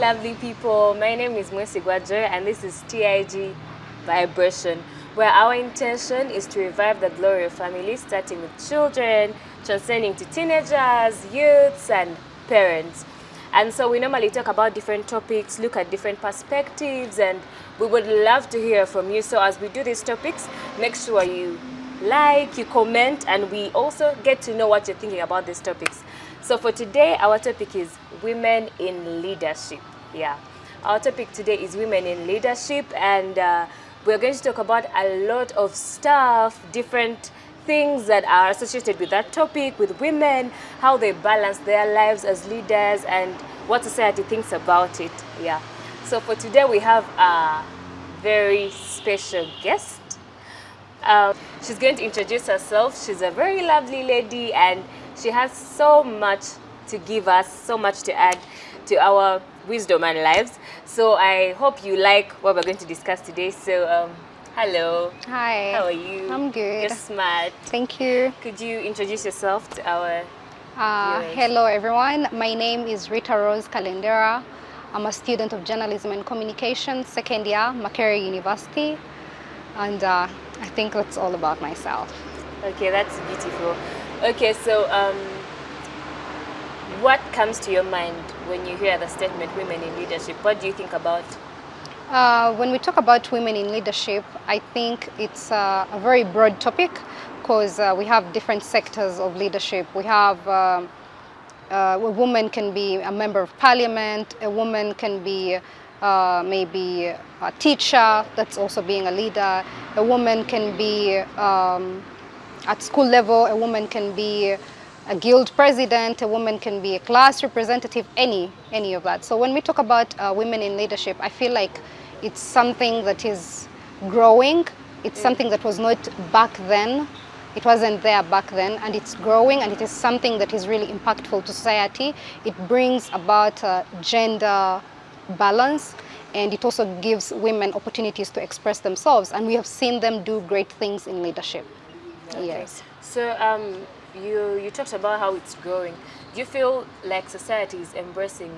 lovely people. My name is Mwesi Gwajo and this is TIG Vibration, where our intention is to revive the glory of family, starting with children, transcending to teenagers, youths, and parents. And so we normally talk about different topics, look at different perspectives, and we would love to hear from you. So as we do these topics, make sure you like, you comment, and we also get to know what you're thinking about these topics. So for today, our topic is women in leadership. Yeah, our topic today is women in leadership, and we're going to talk about a lot of stuff, different things that are associated with that topic, with women, how they balance their lives as leaders, and what society thinks about it. Yeah. So for today, we have a very special guest. She's going to introduce herself. She's a very lovely lady, and she has so much to give us, so much to add to our wisdom and lives. So I hope you like what we're going to discuss today. So hello. Hi. How are you? I'm good. You're smart. Thank you. Could you introduce yourself to our viewers? Hello everyone. My name is Ritah Rose Kalendera. I'm a student of journalism and communication, second year, Makerere University. And I think that's all about myself. Okay, that's beautiful. Okay, so what comes to your mind when you hear the statement women in leadership? What do you think about? When we talk about women in leadership, I think it's a very broad topic because we have different sectors of leadership. We have a woman can be a member of parliament, a woman can be maybe a teacher, that's also being a leader. A woman can be at school level, a woman can be a guild president, a woman can be a class representative, any of that. So when we talk about women in leadership, I feel like it's something that is growing. It's something that was not back then. It wasn't there back then, and it's growing, and it is something that is really impactful to society. It brings about gender balance, and it also gives women opportunities to express themselves, and we have seen them do great things in leadership. Okay. Yes. So you talked about how it's growing. Do you feel like society is embracing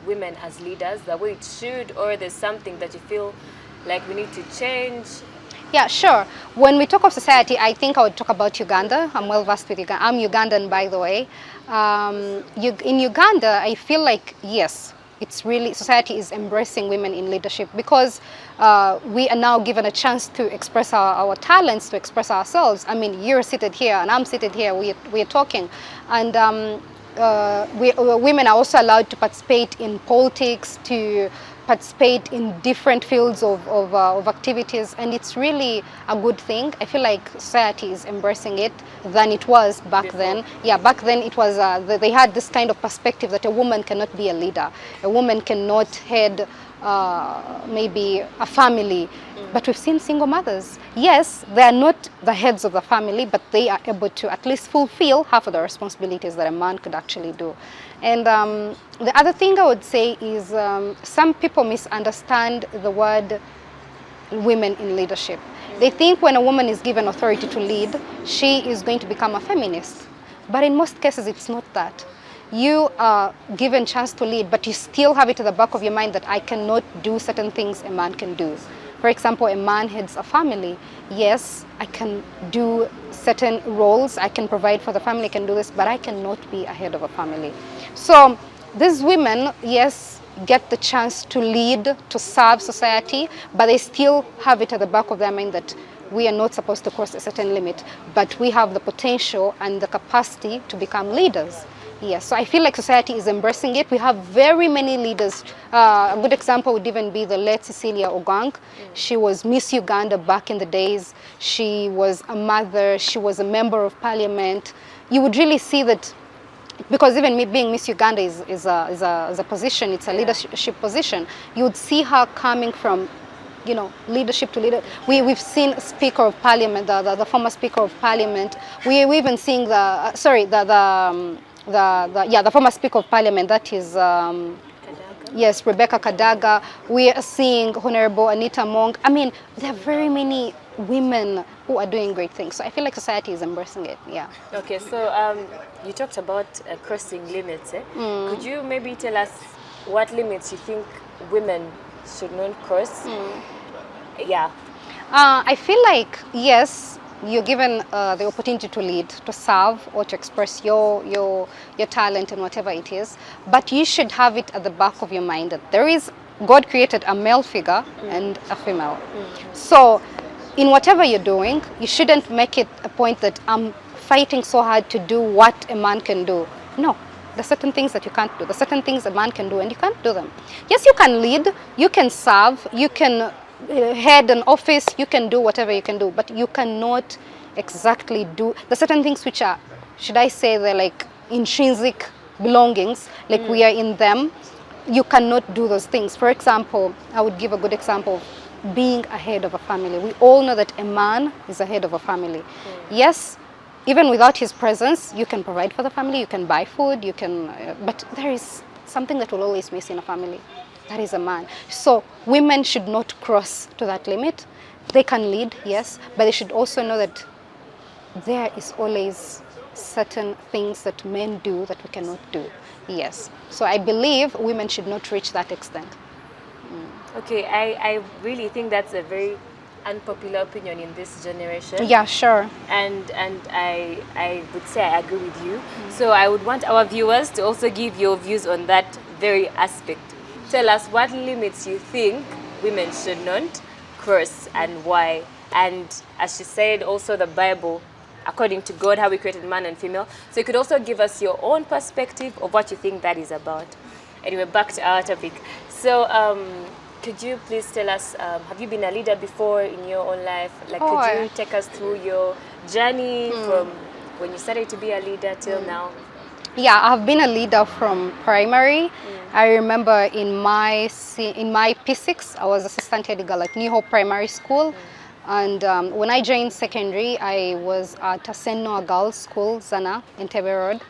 women as leaders the way it should, or there's something that you feel like we need to change? Yeah, sure. When we talk of society, I think I would talk about Uganda. I'm well versed with Uganda. I'm Ugandan, by the way. In Uganda, I feel like, yes, it's really, society is embracing women in leadership because we are now given a chance to express our talents, to express ourselves. I mean, you're seated here and I'm seated here, we're talking. And women are also allowed to participate in politics, to participate in different fields of activities, and it's really a good thing. I feel like society is embracing it than it was back then. Yeah, back then it was, they had this kind of perspective that a woman cannot be a leader. A woman cannot head maybe a family. But we've seen single mothers. Yes, they are not the heads of the family, but they are able to at least fulfill half of the responsibilities that a man could actually do. And the other thing I would say is some people misunderstand the word women in leadership. They think when a woman is given authority to lead, she is going to become a feminist. But in most cases, it's not that. You are given chance to lead, but you still have it at the back of your mind that I cannot do certain things a man can do. For example, a man heads a family. Yes, I can do certain roles, I can provide for the family, I can do this, but I cannot be a head of a family. So these women, yes, get the chance to lead, to serve society, but they still have it at the back of their mind that we are not supposed to cross a certain limit, but we have the potential and the capacity to become leaders. Yes, so I feel like society is embracing it. We have very many leaders. A good example would even be the late Cecilia Ogang. She was Miss Uganda back in the days. She was a mother. She was a member of parliament. You would really see that, because even me being Miss Uganda is a position, it's a leadership position. You would see her coming from, you know, leadership to leader. We've seen Speaker of Parliament, the former Speaker of Parliament. We're even seeing the former Speaker of Parliament, that is, yes, Rebecca Kadaga. We are seeing Honorable Anita Mong. I mean, there are very many women who are doing great things. So I feel like society is embracing it, yeah. Okay, so you talked about crossing limits. Could you maybe tell us what limits you think women should not cross. Yeah. I feel like, yes, you're given the opportunity to lead, to serve, or to express your talent and whatever it is, but you should have it at the back of your mind that there is, God created a male figure and a female. So in whatever you're doing, you shouldn't make it a point that I'm fighting so hard to do what a man can do. No, there's certain things that you can't do. There's certain things a man can do and you can't do them. Yes, you can lead, you can serve, you can head an office, you can do whatever you can do, but you cannot exactly do the certain things which are, should I say, they're like intrinsic belongings, like we are in them. You cannot do those things. For example, I would give a good example of being a head of a family. We all know that a man is a head of a family. Yes, even without his presence, you can provide for the family, you can buy food, you can, but there is something that will always miss in a family. That is a man. So women should not cross to that limit. They can lead, yes, but they should also know that there is always certain things that men do that we cannot do. Yes. So I believe women should not reach that extent. Okay, I really think that's a very unpopular opinion in this generation. Yeah, sure. And I would say I agree with you. So I would want our viewers to also give your views on that very aspect. Tell us what limits you think women should not cross and why. And as she said, also the Bible, according to God, how we created man and female. So you could also give us your own perspective of what you think that is about. Anyway, back to our topic. So could you please tell us, have you been a leader before in your own life? Like, could you take us through your journey from when you started to be a leader till now? Yeah, I've been a leader from primary. I remember in my P6, I was assistant head girl at New Hope Primary School. And when I joined secondary, I was at Aseno Girls School, Zana, in Tebe Road.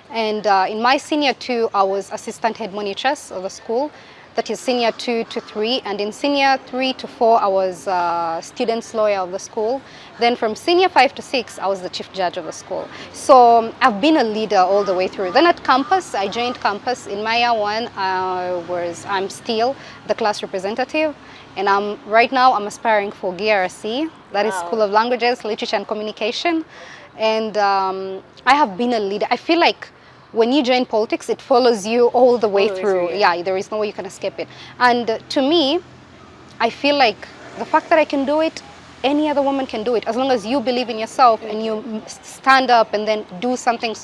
And in my senior 2, I was assistant head monitress of the school. That is senior 2 to 3. And in senior 3 to 4, I was student's lawyer of the school. Then from senior 5 to 6, I was the chief judge of the school. So I've been a leader all the way through. Then at campus, I joined campus. In my year 1, I'm still the class representative. And right now I'm aspiring for GRC, that is School of Languages, Literature and Communication. And I have been a leader. I feel like when you join politics, it follows you all the way through. Yeah, there is no way you can escape it. And to me, I feel like the fact that I can do it, any other woman can do it. As long as you believe in yourself and you stand up and then do something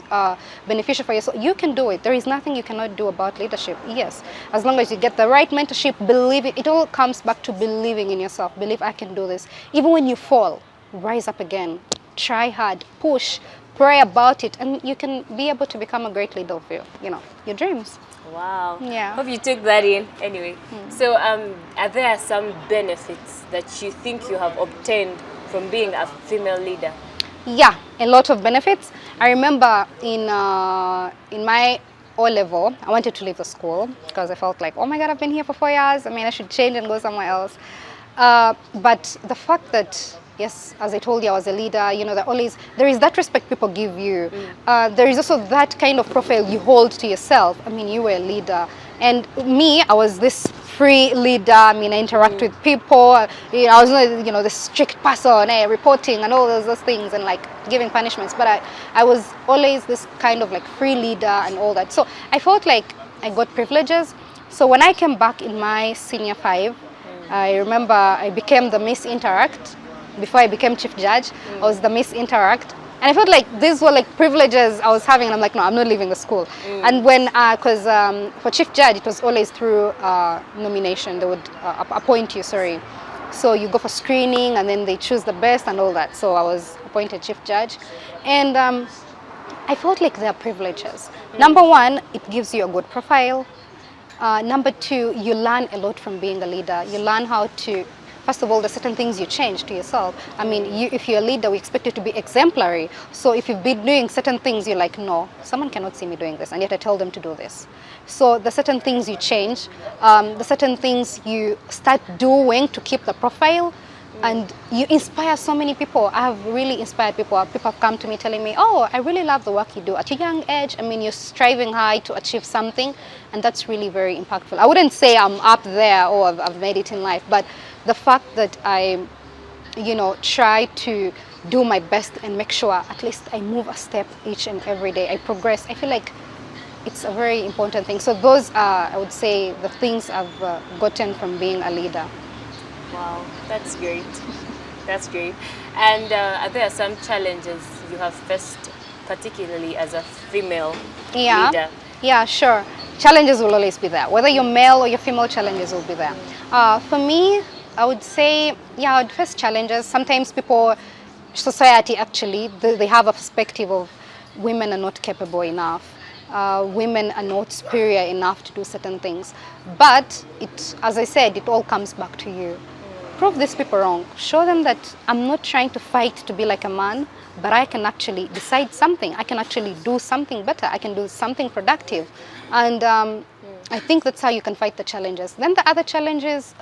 beneficial for yourself, you can do it. There is nothing you cannot do about leadership. Yes, as long as you get the right mentorship, believe it. It all comes back to believing in yourself. Believe I can do this. Even when you fall, rise up again. Try hard, push, pray about it, and you can be able to become a great leader of your dreams. Wow. Yeah. Hope you took that in. Anyway, so are there some benefits that you think you have obtained from being a female leader? Yeah, a lot of benefits. I remember in my O-level, I wanted to leave the school because I felt like, oh my God, I've been here for 4 years. I mean, I should change and go somewhere else. But the fact that, yes, as I told you, I was a leader, there is that respect people give you. There is also that kind of profile you hold to yourself. I mean, you were a leader. And me, I was this free leader. I mean, I interact with people. I was not, the strict person, reporting and all those things and like giving punishments. But I was always this kind of like free leader and all that. So I felt like I got privileges. So when I came back in my senior 5, I remember I became the Miss Interact. Before I became chief judge, I was the Miss Interact. And I felt like these were like privileges I was having. And I'm like, no, I'm not leaving the school. And when, because for chief judge, it was always through nomination. They would appoint you, sorry. So you go for screening and then they choose the best and all that. So I was appointed chief judge. And I felt like there are privileges. Number one, it gives you a good profile. Number two, you learn a lot from being a leader. You learn how to, first of all, there's certain things you change to yourself. I mean, if you're a leader, we expect you to be exemplary. So if you've been doing certain things, you're like, no, someone cannot see me doing this, and yet I tell them to do this. So the certain things you change, the certain things you start doing to keep the profile, And you inspire so many people. I have really inspired people. People have come to me telling me, oh, I really love the work you do. At a young age, I mean, you're striving high to achieve something, and that's really very impactful. I wouldn't say I'm up there or I've made it in life, but the fact that I, try to do my best and make sure at least I move a step each and every day, I progress, I feel like it's a very important thing. So those are, I would say, the things I've gotten from being a leader. Wow, that's great. That's great. And there are some challenges you have faced, particularly as a female leader. Yeah, sure. Challenges will always be there. Whether you're male or you're female, challenges will be there. For me, I would say, yeah, I'd face challenges. Sometimes society actually, they have a perspective of women are not capable enough. Women are not superior enough to do certain things. But as I said, it all comes back to you. Prove these people wrong. Show them that I'm not trying to fight to be like a man, but I can actually decide something. I can actually do something better. I can do something productive. And I think that's how you can fight the challenges. Then the other challenges,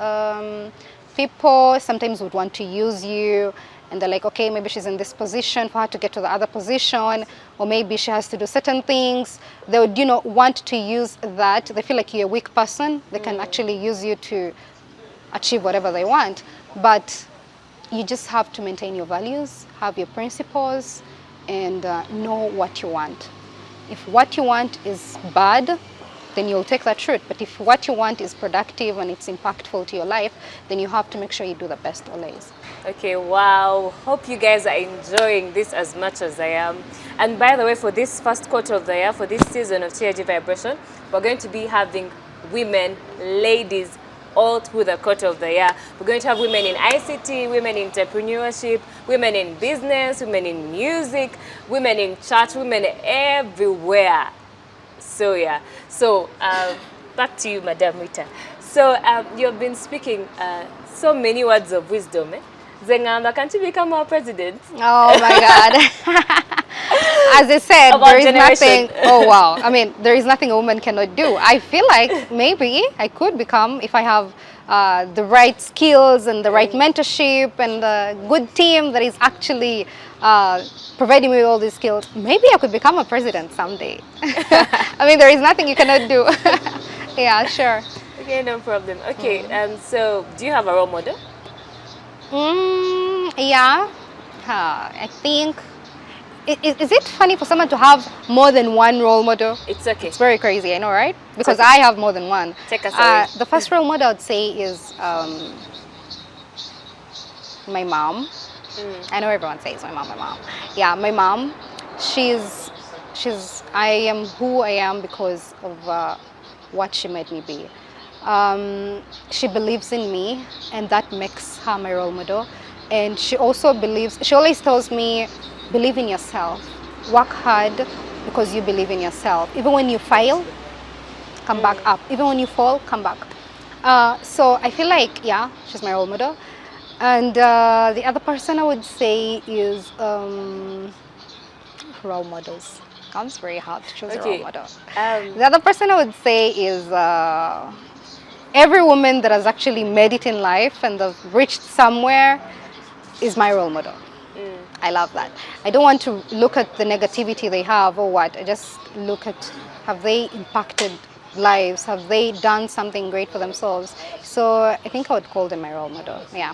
people sometimes would want to use you, and they're like, okay, maybe she's in this position for her to get to the other position, or maybe she has to do certain things. They would, want to use that. They feel like you're a weak person. They can actually use you to achieve whatever they want. But you just have to maintain your values, have your principles, and know what you want. If what you want is bad, then you'll take that route. But if what you want is productive and it's impactful to your life, then you have to make sure you do the best always. Okay, wow. Hope you guys are enjoying this as much as I am. And by the way, for this first quarter of the year, for this season of TIG Vibration, we're going to be having women, ladies, all through the quarter of the year. We're going to have women in ICT, women in entrepreneurship, women in business, women in music, women in church, women everywhere. So yeah, so back to you, Madam Ritah. So you've been speaking so many words of wisdom. Zengamba, can't you become our president? Oh my God. As I said, there is nothing, oh wow. I mean, there is nothing a woman cannot do. I feel like maybe I could become, if I have the right skills and the right mentorship and a good team that is actually providing me with all these skills, maybe I could become a president someday. I mean, there is nothing you cannot do. Yeah, sure. Okay, no problem. Okay, so do you have a role model? Yeah, I think, is it funny for someone to have more than one role model? It's okay. It's very crazy, I know, right? Because I have more than one. Take us away. The first role model I'd say is my mom. I know everyone says my mom. Yeah, my mom. I am who I am because of what she made me be. She believes in me, and that makes her my role model. And she also she always tells me, believe in yourself, work hard because you believe in yourself. Even when you fail, come back up. Even when you fall, come back. So I feel like, yeah, she's my role model. And the other person I would say is role models. Comes very hard to choose a role model. The other person I would say is every woman that has actually made it in life and has reached somewhere is my role model. I love that. I don't want to look at the negativity they have or what. I just look at, have they impacted lives? Have they done something great for themselves? So I think I would call them my role model. Yeah.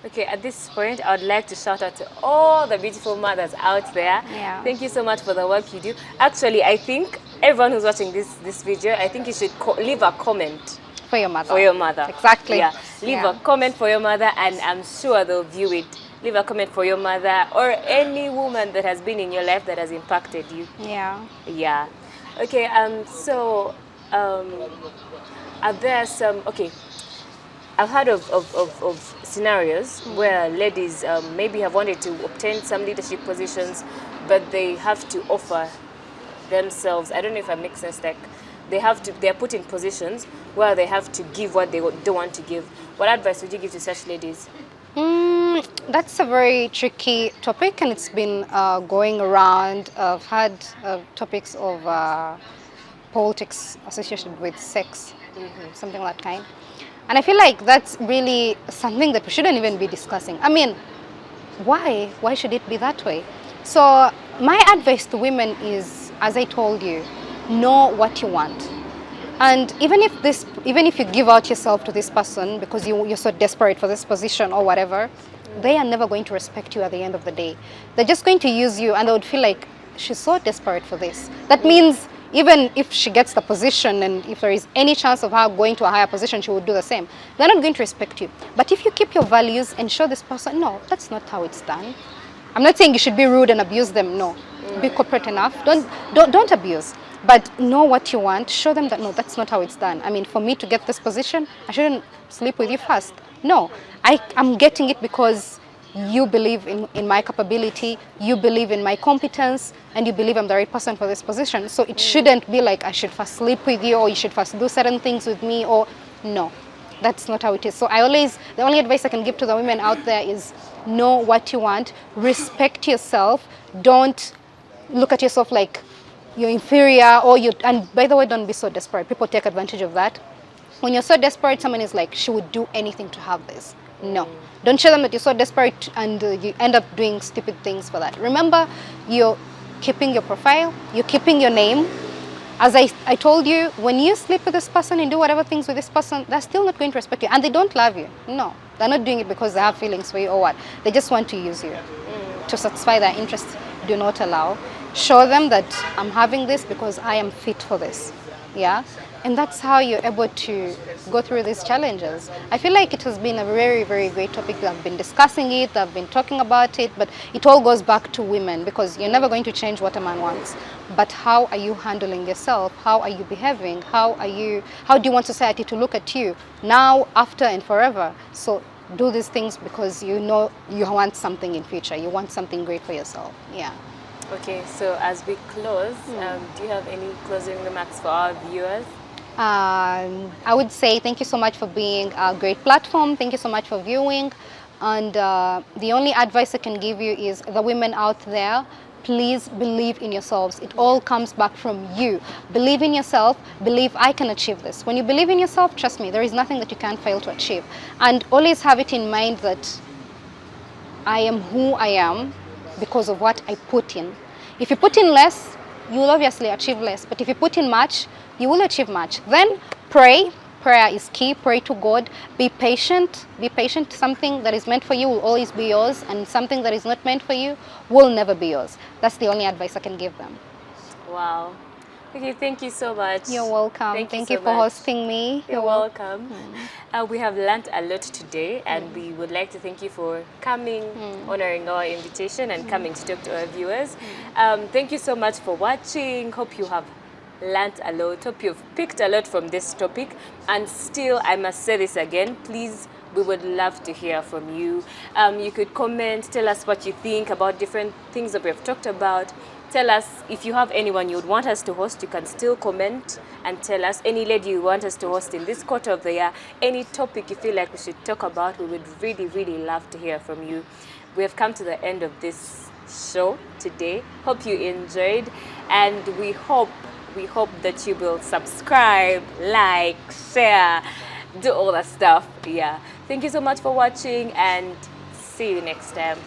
Okay, at this point, I would like to shout out to all the beautiful mothers out there. Yeah. Thank you so much for the work you do. Actually, I think everyone who's watching this video, I think you should leave a comment. For your mother. For your mother. Exactly. Yeah. Leave a comment for your mother, and I'm sure they'll view it. Leave a comment for your mother or any woman that has been in your life that has impacted you. Yeah. Yeah. Okay, so are there some, okay, I've heard of scenarios where ladies maybe have wanted to obtain some leadership positions, but they have to offer themselves, I don't know if I make sense, like they're put in positions where they have to give what they don't want to give. What advice would you give to such ladies? That's a very tricky topic, and it's been going around. I've had topics of politics associated with sex, something of that kind. And I feel like that's really something that we shouldn't even be discussing. I mean, why? Why should it be that way? So my advice to women is, as I told you, know what you want. And even if you give out yourself to this person because you're so desperate for this position or whatever, they are never going to respect you at the end of the day. They're just going to use you, and they would feel like, she's so desperate for this. That means even if she gets the position and if there is any chance of her going to a higher position, she would do the same. They're not going to respect you. But if you keep your values and show this person, no, that's not how it's done. I'm not saying you should be rude and abuse them, no. Be corporate enough. Don't abuse. But know what you want. Show them that, no, that's not how it's done. I mean, for me to get this position, I shouldn't sleep with you first. No, I'm getting it because you believe in my capability, you believe in my competence, and you believe I'm the right person for this position. So it shouldn't be like I should first sleep with you or you should first do certain things with me, or no, that's not how it is. So the only advice I can give to the women out there is know what you want, respect yourself, don't look at yourself like you're inferior and by the way, don't be so desperate. People take advantage of that. When you're so desperate, someone is like, she would do anything to have this. No. Don't show them that you're so desperate and you end up doing stupid things for that. Remember, you're keeping your profile, you're keeping your name. As I told you, when you sleep with this person and do whatever things with this person, they're still not going to respect you. And they don't love you. No. They're not doing it because they have feelings for you or what. They just want to use you to satisfy their interests. Do not allow. Show them that I'm having this because I am fit for this. Yeah? And that's how you're able to go through these challenges. I feel like it has been a very, very great topic. I've been discussing it, I've been talking about it, but it all goes back to women because you're never going to change what a man wants. But how are you handling yourself? How are you behaving? How do you want society to look at you now, after, and forever? So do these things because you know you want something in future. You want something great for yourself. Yeah. Okay, so as we close, do you have any closing remarks for our viewers? I would say thank you so much for being a great platform. Thank you so much for viewing. And the only advice I can give you is the women out there, please believe in yourselves. It all comes back from you. Believe in yourself. Believe I can achieve this. When you believe in yourself, trust me, there is nothing that you can't fail to achieve. And always have it in mind that I am who I am because of what I put in. If you put in less, you will obviously achieve less. But if you put in much, you will achieve much. Then pray. Prayer is key. Pray to God. Be patient. Be patient. Something that is meant for you will always be yours, and something that is not meant for you will never be yours. That's the only advice I can give them. Wow. Okay, thank you so much. You're welcome. Thank you so for much. hosting me. You're welcome. We have learned a lot today, and we would like to thank you for coming, honoring our invitation, and coming to talk to our viewers. Thank you so much for watching. Hope you have learned a lot. Hope you've picked a lot from this topic. And still, I must say this again, please, we would love to hear from you. You could comment, tell us what you think about different things that we have talked about. Tell us if you have anyone you would want us to host. You can still comment and tell us any lady you want us to host in this quarter of the year, any topic you feel like we should talk about. We would really, really love to hear from you. We have come to the end of this show today. Hope you enjoyed, and we hope that you will subscribe, like, share, do all that stuff. Yeah. Thank you so much for watching, and see you next time.